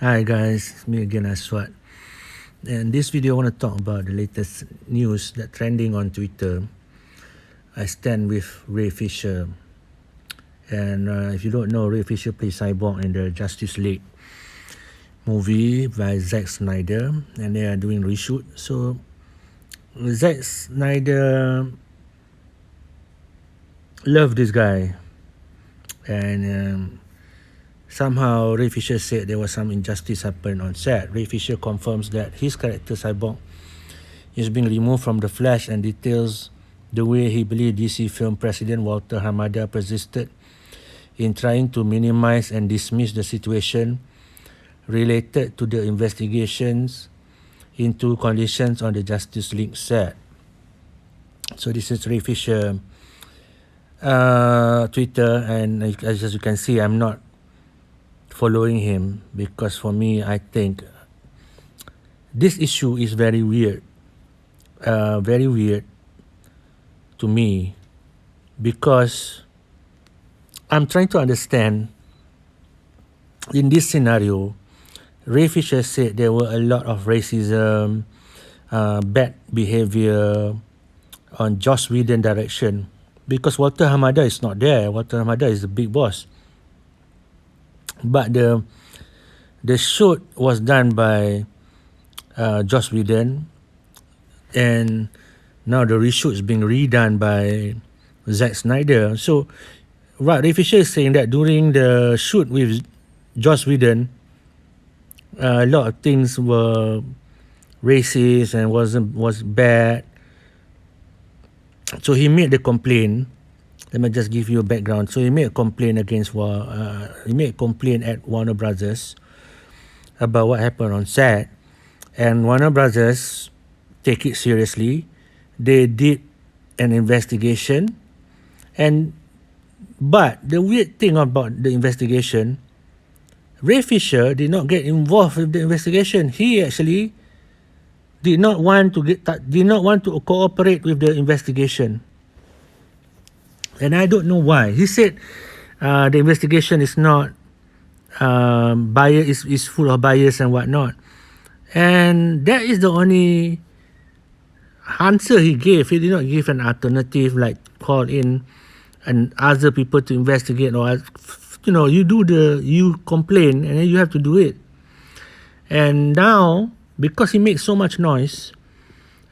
Hi guys, it's me again Aswat. And this video I want to talk about the latest news that trending on Twitter. I stand with Ray Fisher. And if you don't know, Ray Fisher plays Cyborg in the Justice League movie by Zack Snyder, and they are doing reshoot. So Zack Snyder loved this guy, and somehow Ray Fisher said there was some injustice happened on set. Ray Fisher confirms that his character Cyborg is being removed from The Flash and details the way he believed DC film president Walter Hamada persisted in trying to minimize and dismiss the situation related to the investigations into conditions on the Justice League set. So this is Ray Fisher Twitter, and as you can see, I'm not following him because for me, I think this issue is very weird to me, because I'm trying to understand in this scenario. Ray Fisher said there were a lot of racism, bad behavior on Joss Whedon direction, because Walter Hamada is not there. Walter Hamada is the big boss. But the shoot was done by Joss Whedon, and now the reshoot is being redone by Zack Snyder. So Ray Fisher is saying that during the shoot with Joss Whedon, a lot of things were racist and was bad. So he made the complaint. Let me just give you a background. So he made a complaint at Warner Brothers about what happened on set, and Warner Brothers take it seriously. They did an investigation, but the weird thing about the investigation, Ray Fisher did not get involved with the investigation. He actually did not want to cooperate with the investigation, and I don't know why. He said the investigation is not bias, is full of bias and whatnot, and that is the only answer he gave. He did not give an alternative like call in and other people to investigate, or you complain and then you have to do it. And now, because he makes so much noise,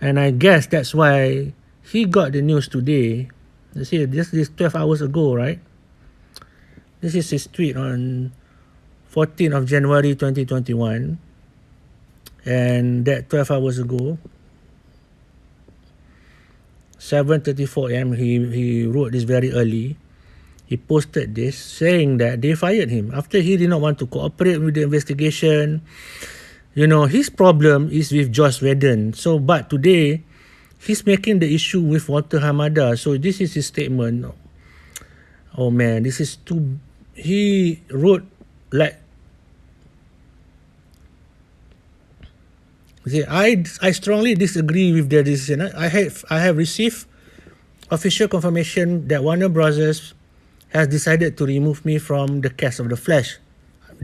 and I guess that's why he got the news today. You see, this is 12 hours ago, right? This is his tweet on 14th of January 2021, and that 12 hours ago, 7:34 a.m. he wrote this very early. He posted this saying that they fired him after he did not want to cooperate with the investigation. His problem is with Joss Whedon. So, but today, he's making the issue with Walter Hamada. So this is his statement. Oh man, this is too. He wrote like. See, I strongly disagree with their decision. I have received official confirmation that Warner Brothers has decided to remove me from the cast of The Flash.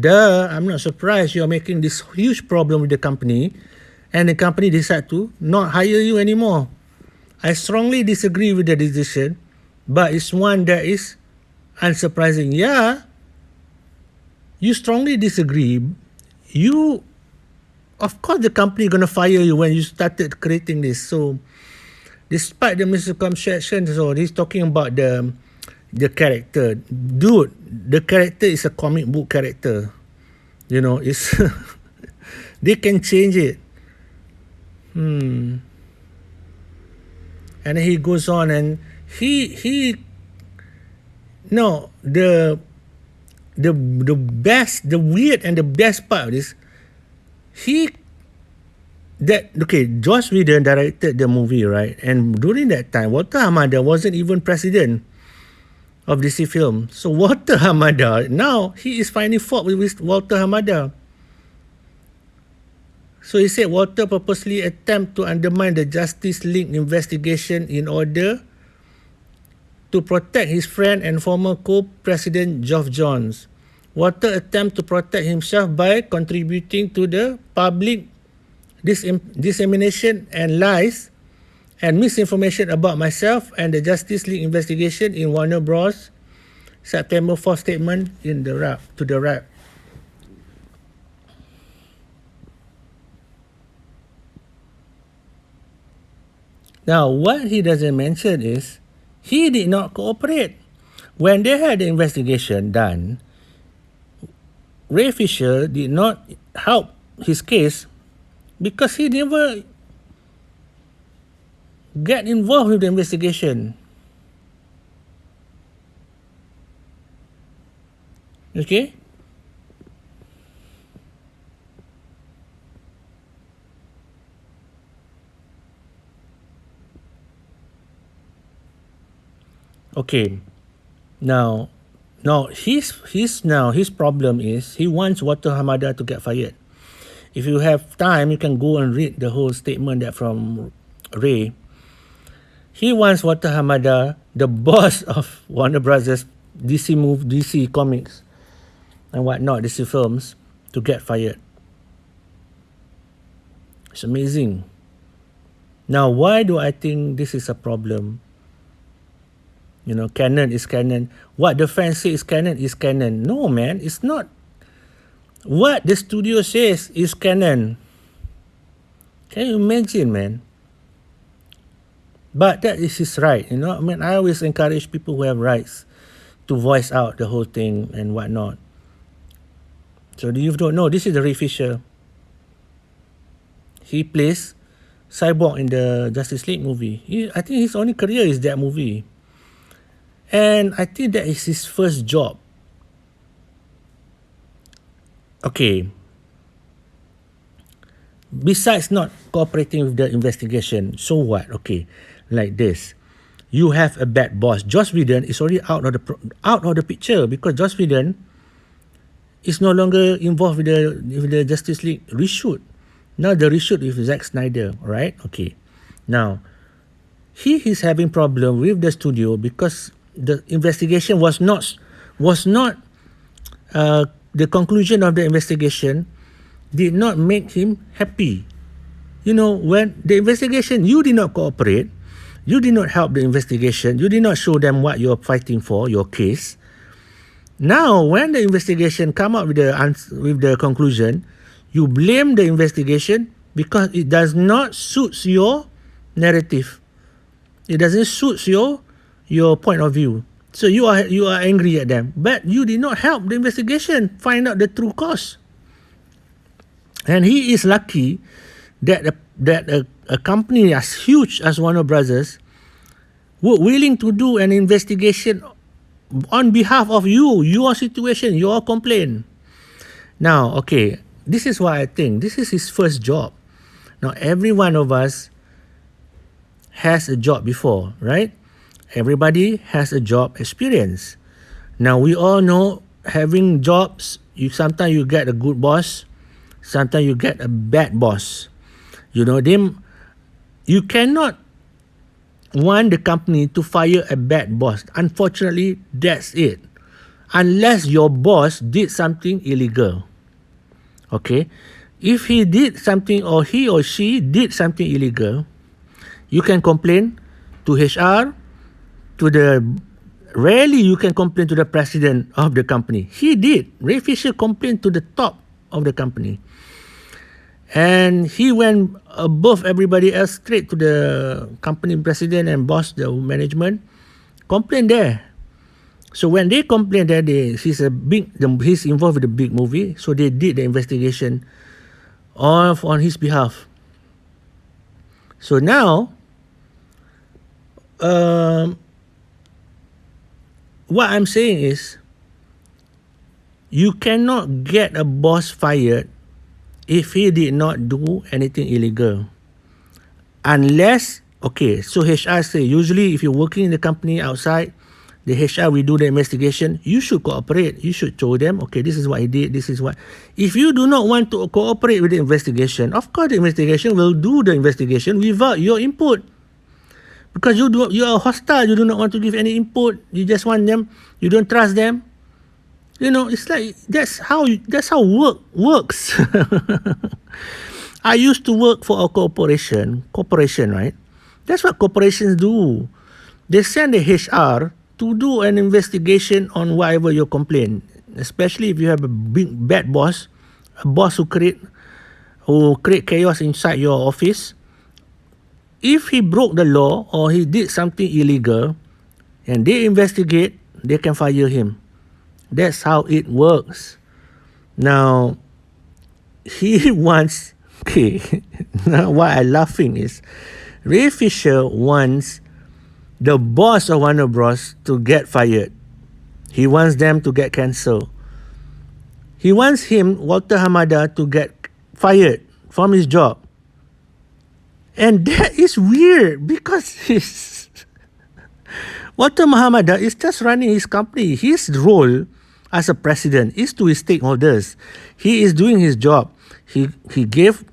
I'm not surprised you're making this huge problem with the company, and the company decide to not hire you anymore. I strongly disagree with the decision, but it's one that is unsurprising. Yeah, you strongly disagree. Of course, the company gonna fire you when you started creating this. So, despite the misconception, so he's talking about the character. Dude, the character is a comic book character. It's they can change it. And then he goes on, and the weird and the best part is Joss Whedon directed the movie, right? And during that time, Walter Hamada wasn't even president of DC Film. So Walter Hamada, now he is finding fault with Walter Hamada. So he said Walter purposely attempt to undermine the Justice League investigation in order to protect his friend and former co-president Geoff Johns. Walter attempted to protect himself by contributing to the public dissemination and lies and misinformation about myself and the Justice League investigation in Warner Bros. September 4th statement in the rap to the rap. Now, what he doesn't mention is he did not cooperate. When they had the investigation done, Ray Fisher did not help his case because he never get involved with the investigation. Okay? Okay. Now his problem is he wants Walter Hamada to get fired. If you have time, you can go and read the whole statement that from Ray. He wants Walter Hamada, the boss of Warner Brothers, DC Comics, and whatnot, DC Films, to get fired. It's amazing. Now, why do I think this is a problem? You know, canon is canon. What the fans say is canon. No, man, it's not. What the studio says is canon. Can you imagine, man? But that is his right, you know. I mean, I always encourage people who have rights to voice out the whole thing and whatnot. So you don't know, this is the Ray Fisher. He plays Cyborg in the Justice League movie. I think his only career is that movie. And I think that is his first job. Okay. Besides not cooperating with the investigation, so what? Okay, like this. You have a bad boss. Joss Whedon is already out of the picture because Joss Whedon is no longer involved with the Justice League reshoot. Now the reshoot with Zack Snyder, right? Okay. Now, he is having problem with the studio because the investigation was not the conclusion of the investigation did not make him happy. You know, when the investigation, you did not cooperate, you did not help the investigation, you did not show them what you're fighting for, your case. Now, when the investigation come up with the conclusion, you blame the investigation because it does not suit your narrative. It doesn't suit your point of view. So you are angry at them, but you did not help the investigation find out the true cause. And he is lucky that a company as huge as Warner Brothers were willing to do an investigation on behalf of your situation, your complaint. Now, okay, this is why I think this is his first job. Now, every one of us has a job before, right? Everybody has a job experience. Now, we all know having jobs, sometimes you get a good boss, sometimes you get a bad boss. You know, you cannot want the company to fire a bad boss. Unfortunately, that's it. Unless your boss did something illegal. Okay? If he did something or he or she did something illegal, you can complain to HR, rarely you can complain to the president of the company. He did. Ray Fisher complained to the top of the company. And he went above everybody else straight to the company president and boss, the management, complained there. So when they complained that he's involved with a big movie, so they did the investigation on his behalf. So now, what I'm saying is, you cannot get a boss fired if he did not do anything illegal. Unless, okay, so HR say, usually if you're working in the company outside, the HR will do the investigation. You should cooperate. You should show them, okay, this is what he did, this is what. If you do not want to cooperate with the investigation, of course the investigation will do the investigation without your input. Because you are hostile, you do not want to give any input, you just want them, you don't trust them. You know, it's like that's how work works. I used to work for a corporation, right? That's what corporations do. They send the HR to do an investigation on whatever your complaint, especially if you have a big bad boss, a boss who create chaos inside your office. If he broke the law or he did something illegal and they investigate, they can fire him. That's how it works. Now, he wants, okay, now why I'm laughing is Ray Fisher wants the boss of Warner Bros. To get fired. He wants them to get cancelled. He wants Walter Hamada, to get fired from his job. And that is weird because Walter Hamada is just running his company. His role as a president is to his stakeholders. He is doing his job. He gave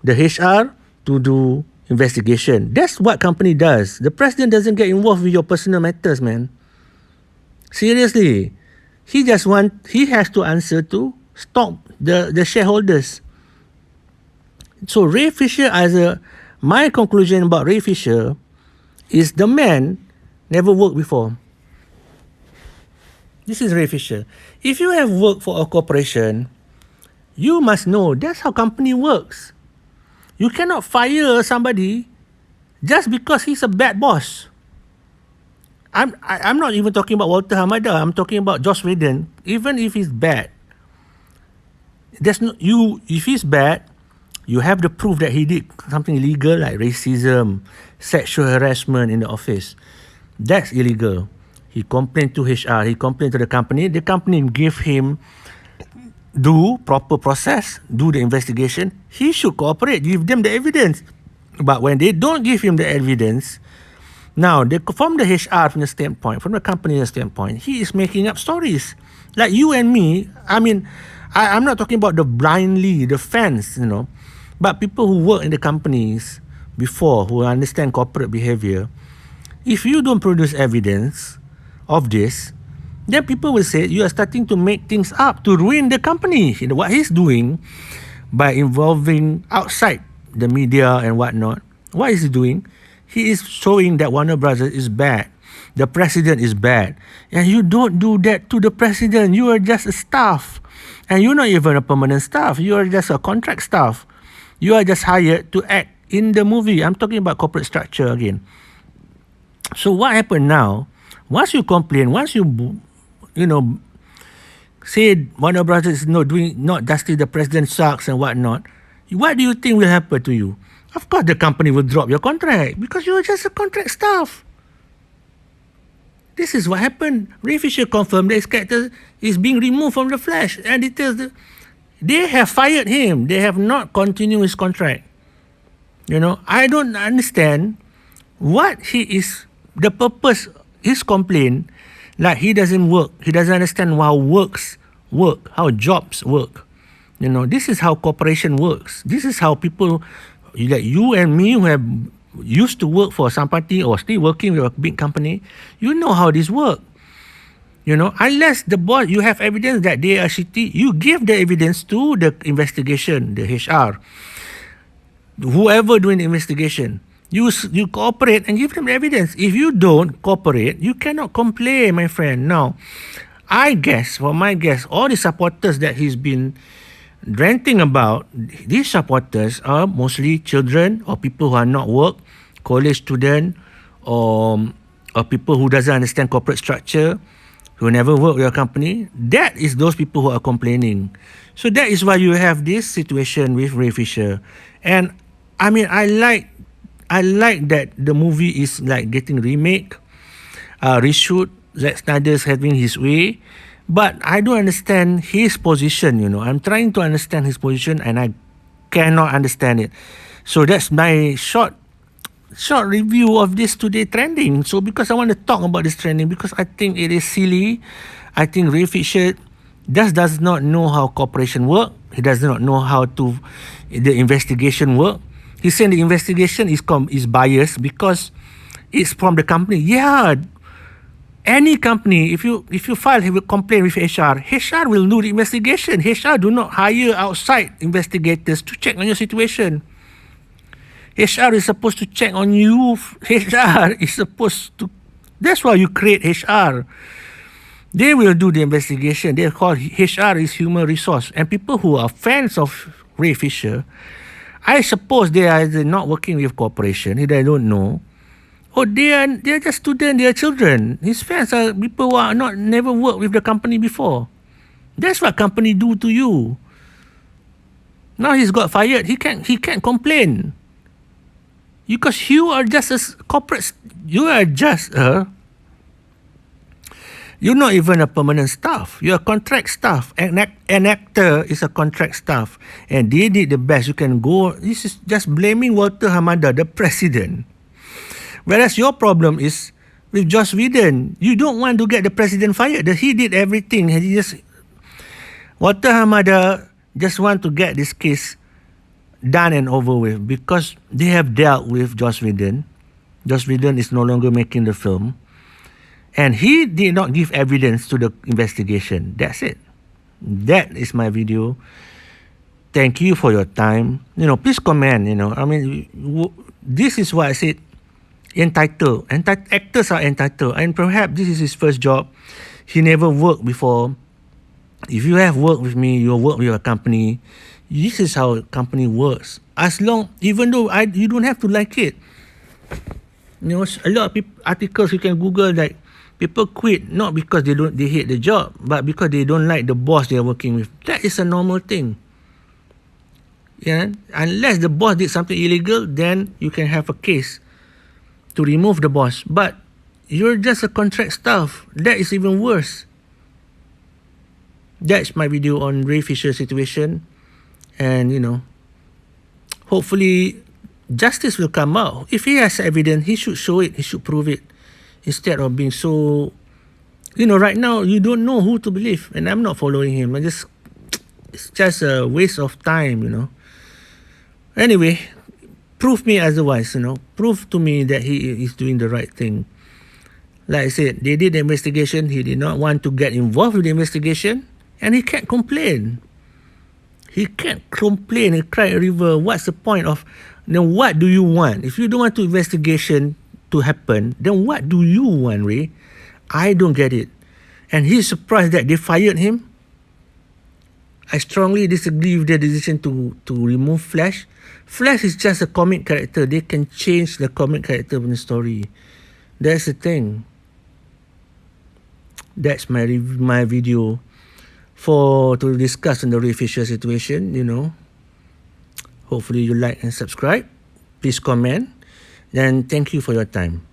the HR to do investigation. That's what company does. The president doesn't get involved with your personal matters, man. Seriously. He has to answer to stop the shareholders. So Ray Fisher, my conclusion about Ray Fisher is the man never worked before. This is Ray Fisher. If you have worked for a corporation, you must know that's how company works. You cannot fire somebody just because he's a bad boss. I'm not even talking about Walter Hamada. I'm talking about Joss Whedon. Even if he's bad, if he's bad, you have the proof that he did something illegal like racism, sexual harassment in the office. That's illegal. He complained to HR. He complained to the company. The company gave him do proper process, do the investigation. He should cooperate, give them the evidence. But when they don't give him the evidence, now from the HR standpoint, from the company standpoint, he is making up stories. Like you and me, I mean, I'm not talking about the fans, but people who work in the companies before, who understand corporate behavior. If you don't produce evidence of this, then people will say you are starting to make things up to ruin the company. What he's doing by involving outside the media and whatnot, what is he doing? He is showing that Warner Brothers is bad. The president is bad. And you don't do that to the president. You are just a staff. And you're not even a permanent staff. You are just a contract staff. You are just hired to act in the movie. I'm talking about corporate structure again. So what happened now? Once you complain, once you say Warner Brothers is not justice, the president sucks and whatnot, what do you think will happen to you? Of course, the company will drop your contract because you're just a contract staff. This is what happened. Ray Fisher confirmed that his character is being removed from the Flash, and it tells they have fired him. They have not continued his contract. I don't understand what the purpose, his complaint, like he doesn't work. He doesn't understand how how jobs work. This is how corporation works. This is how people like you and me who have used to work for somebody or still working with a big company, you know how this works. Unless the boss, you have evidence that they are shitty, you give the evidence to the investigation, the HR, whoever doing the investigation. You cooperate and give them evidence. If you don't cooperate, you cannot complain, my friend. Now, all the supporters that he's been ranting about, these supporters are mostly children or people who are not work, college student, or people who doesn't understand corporate structure, who never work with a company. That is those people who are complaining. So that is why you have this situation with Ray Fisher. And I mean, I like that the movie is like getting reshoot. Zack Snyder's having his way, but I don't understand his position. I'm trying to understand his position, and I cannot understand it. So that's my short review of this today trending. So because I want to talk about this trending, because I think it is silly. I think Ray Fisher does not know how corporation work. He does not know how the investigation work. He's saying the investigation is biased because it's from the company. Yeah, any company, if you file a complaint with HR will do the investigation. HR do not hire outside investigators to check on your situation. HR is supposed to check on you. HR is supposed to. That's why you create HR. They will do the investigation. They call HR is human resource. And people who are fans of Ray Fisher, I suppose they are either not working with corporation, they don't know, or they are just students, they are children. His fans are people who are never worked with the company before. That's what company do to you. Now he's got fired. He can't complain. Because you are just a corporate. You are just you're not even a permanent staff. You're a contract staff. An actor is a contract staff. And they did the best. You can go. This is just blaming Walter Hamada, the president. Whereas your problem is with Joss Whedon. You don't want to get the president fired. He did everything. Walter Hamada just want to get this case done and over with because they have dealt with Joss Whedon. Joss Whedon is no longer making the film. And he did not give evidence to the investigation. That's it. That is my video. Thank you for your time. Please comment, I mean, this is what I said. Entitled. Actors are entitled. And perhaps this is his first job. He never worked before. If you have worked with me, you work with a company. This is how a company works. Even though you don't have to like it. A lot of articles you can Google like, people quit not because they hate the job, but because they don't like the boss they are working with. That is a normal thing. Yeah? Unless the boss did something illegal, then you can have a case to remove the boss. But you're just a contract staff. That is even worse. That's my video on Ray Fisher situation. And, hopefully justice will come out. If he has evidence, he should show it. He should prove it. Instead of being so, right now, you don't know who to believe. And I'm not following him. It's just a waste of time, Anyway, prove me otherwise, Prove to me that he is doing the right thing. Like I said, they did the investigation. He did not want to get involved with the investigation. And he can't complain. He can't complain and cry a river. What's the point of, what do you want? If you don't want the investigation to happen, then what do you want, Ray? I don't get it. And he's surprised that they fired him. I strongly disagree with their decision to remove Flash. Flash is just a comic character. They can change the comic character in the story. That's the thing. That's my video to discuss on the Ray Fisher situation, Hopefully you like and subscribe. Please comment. Then thank you for your time.